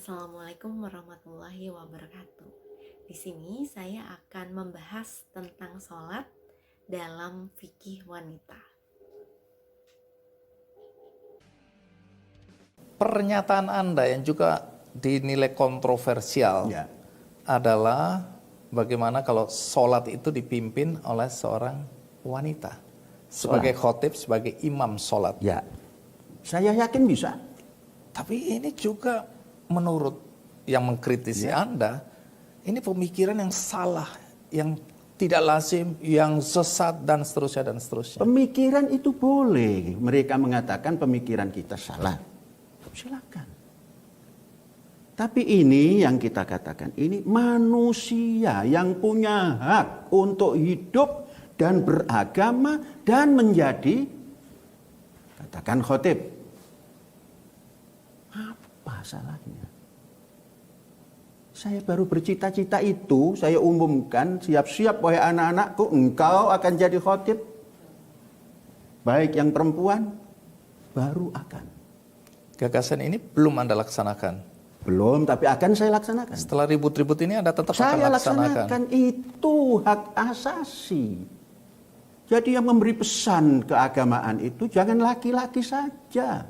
Assalamualaikum warahmatullahi wabarakatuh. Di sini saya akan membahas tentang sholat dalam fikih wanita. Pernyataan Anda yang juga dinilai kontroversial adalah bagaimana kalau sholat itu dipimpin oleh seorang wanita sebagai khotib, sebagai imam sholat. Ya, saya yakin bisa. Tapi ini juga menurut yang mengkritisi Anda, ini pemikiran yang salah, yang tidak lazim, yang sesat, dan seterusnya, dan seterusnya. Pemikiran itu boleh. Mereka mengatakan pemikiran kita salah. Silakan. Tapi ini yang kita katakan, ini manusia yang punya hak untuk hidup dan beragama dan menjadi, katakan khotib. Apa salahnya? Saya baru bercita-cita itu, saya umumkan, siap-siap wahai anak-anakku, engkau akan jadi khotib. Baik yang perempuan, baru akan. Gagasan ini belum Anda laksanakan. Belum, tapi akan saya laksanakan. Setelah ribut-ribut ini Anda tetap akan Saya laksanakan. laksanakan, itu hak asasi. Jadi yang memberi pesan keagamaan itu jangan laki-laki saja.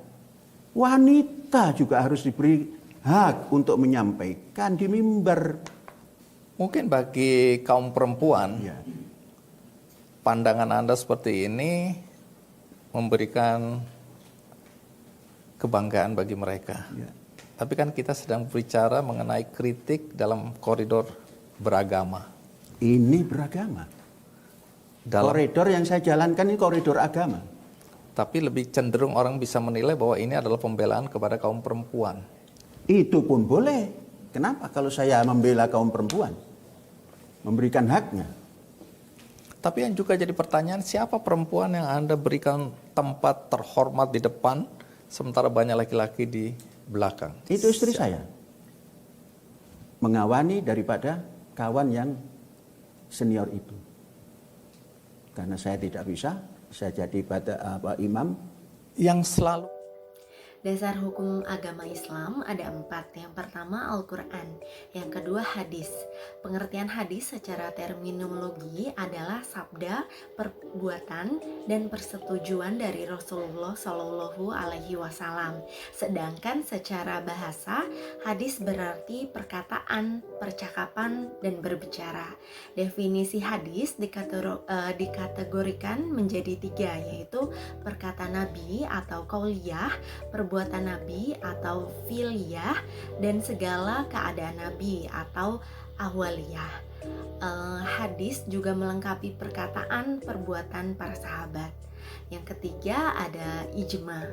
Wanita juga harus diberi hak untuk menyampaikan di mimbar. Mungkin bagi kaum perempuan, Ya. pandangan Anda seperti ini memberikan kebanggaan bagi mereka. Ya. Tapi kan kita sedang berbicara mengenai kritik dalam koridor beragama. Ini beragama. Koridor yang saya jalankan ini koridor agama. Tapi lebih cenderung orang bisa menilai bahwa ini adalah pembelaan kepada kaum perempuan. Itu pun boleh. Kenapa kalau saya membela kaum perempuan? Memberikan haknya. Tapi yang juga jadi pertanyaan, siapa perempuan yang Anda berikan tempat terhormat di depan, sementara banyak laki-laki di belakang? Itu istri saya. Mengawani daripada kawan yang senior itu. Karena saya tidak bisa, saya jadi imam. Yang selalu Dasar hukum agama Islam ada 4. Yang pertama Al-Quran, yang kedua hadis. Pengertian hadis secara terminologi adalah sabda, perbuatan, dan persetujuan dari Rasulullah Shallallahu Alaihi Wasallam. Sedangkan secara bahasa, hadis berarti perkataan, percakapan, dan berbicara. Definisi hadis dikategorikan menjadi 3, yaitu perkataan Nabi atau qauliyah, perbuatan Nabi atau fi'liyah, dan segala keadaan Nabi atau ahwaliyah. Hadis juga melengkapi perkataan, perbuatan para sahabat. Yang ketiga ada ijma.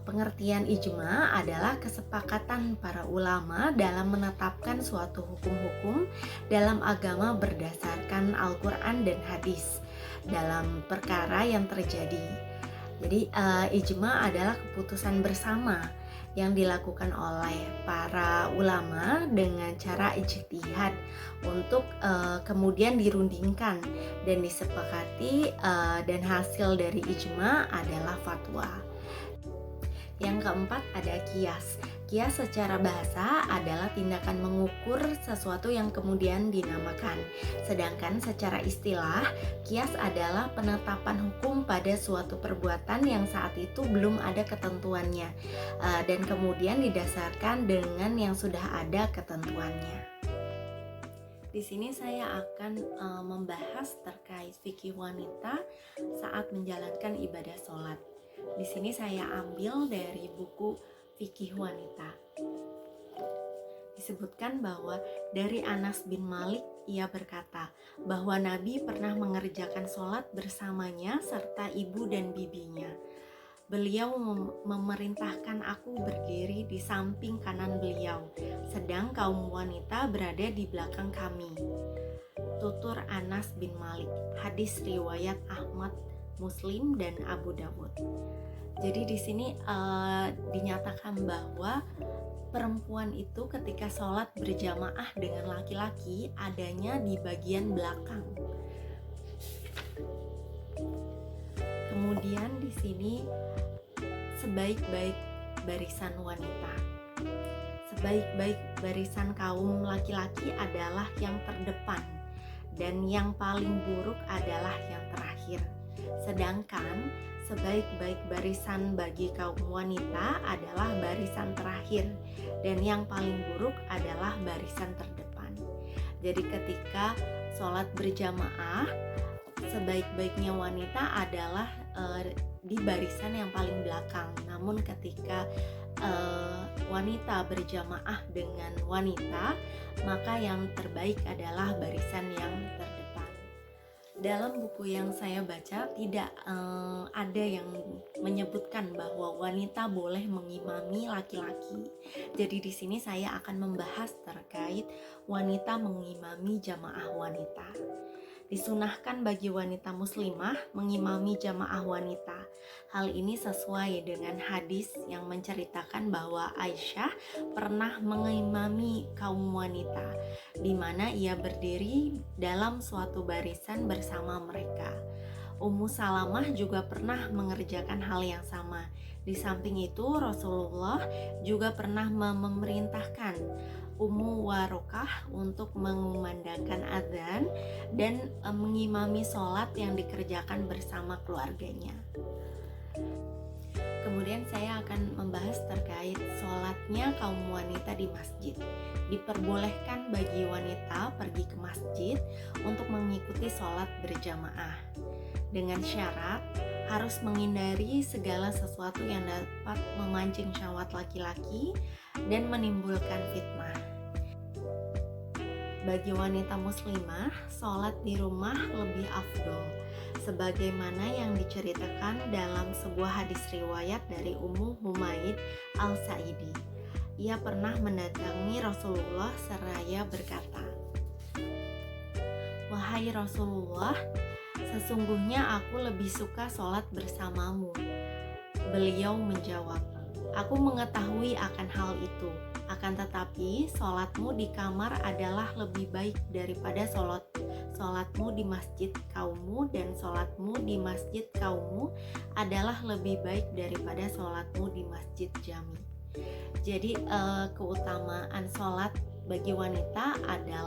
Pengertian ijma adalah kesepakatan para ulama dalam menetapkan suatu hukum-hukum dalam agama berdasarkan Al-Quran dan hadis dalam perkara yang terjadi. Jadi ijma adalah keputusan bersama yang dilakukan oleh para ulama dengan cara ijtihad untuk kemudian dirundingkan dan disepakati, dan hasil dari ijma adalah fatwa. Yang keempat ada qiyas. Qiyas secara bahasa adalah tindakan mengukur sesuatu yang kemudian dinamakan. Sedangkan secara istilah, qiyas adalah penetapan hukum pada suatu perbuatan yang saat itu belum ada ketentuannya, dan kemudian didasarkan dengan yang sudah ada ketentuannya. Di sini saya akan membahas terkait fikih wanita saat menjalankan ibadah sholat. Di sini saya ambil dari buku Fikih Wanita. Disebutkan bahwa dari Anas bin Malik, ia berkata bahwa Nabi pernah mengerjakan sholat bersamanya serta ibu dan bibinya. Beliau memerintahkan aku berdiri di samping kanan beliau, sedang kaum wanita berada di belakang kami. Tutur Anas bin Malik, hadis riwayat Ahmad, Muslim, dan Abu Dawud. Jadi di sini dinyatakan bahwa perempuan itu ketika sholat berjamaah dengan laki-laki adanya di bagian belakang. Kemudian di sini sebaik-baik barisan wanita. Sebaik-baik barisan kaum laki-laki adalah yang terdepan, dan yang paling buruk adalah yang terakhir. Sedangkan sebaik-baik barisan bagi kaum wanita adalah barisan terakhir, dan yang paling buruk adalah barisan terdepan. Jadi ketika sholat berjamaah, sebaik-baiknya wanita adalah di barisan yang paling belakang. Namun ketika wanita berjamaah dengan wanita, maka yang terbaik adalah barisan yang terdepan. Dalam buku yang saya baca tidak ada yang menyebutkan bahwa wanita boleh mengimami laki-laki. Jadi di sini saya akan membahas terkait wanita mengimami jamaah wanita. Disunahkan bagi wanita muslimah mengimami jamaah wanita. Hal ini sesuai dengan hadis yang menceritakan bahwa Aisyah pernah mengimami kaum wanita, di mana ia berdiri dalam suatu barisan bersama mereka. Ummu Salamah juga pernah mengerjakan hal yang sama. Di samping itu, Rasulullah juga pernah memerintahkan Ummu Warokah untuk mengumandangkan azan dan mengimami sholat yang dikerjakan bersama keluarganya. Kemudian saya akan membahas terkait sholatnya kaum wanita di masjid. Diperbolehkan bagi wanita pergi ke masjid untuk mengikuti sholat berjamaah, dengan syarat harus menghindari segala sesuatu yang dapat memancing syahwat laki-laki dan menimbulkan fitnah. Bagi wanita muslimah, sholat di rumah lebih afdol, sebagaimana yang diceritakan dalam sebuah hadis riwayat dari Ummu Humaid Al-Sa'idi. Ia pernah mendatangi Rasulullah seraya berkata, "Wahai Rasulullah, sesungguhnya aku lebih suka sholat bersamamu." Beliau menjawab, "Aku mengetahui akan hal itu. Akan tetapi, sholatmu di kamar adalah lebih baik daripada sholatmu di masjid kaummu, dan sholatmu di masjid kaummu adalah lebih baik daripada sholatmu di masjid jami." Jadi keutamaan sholat bagi wanita adalah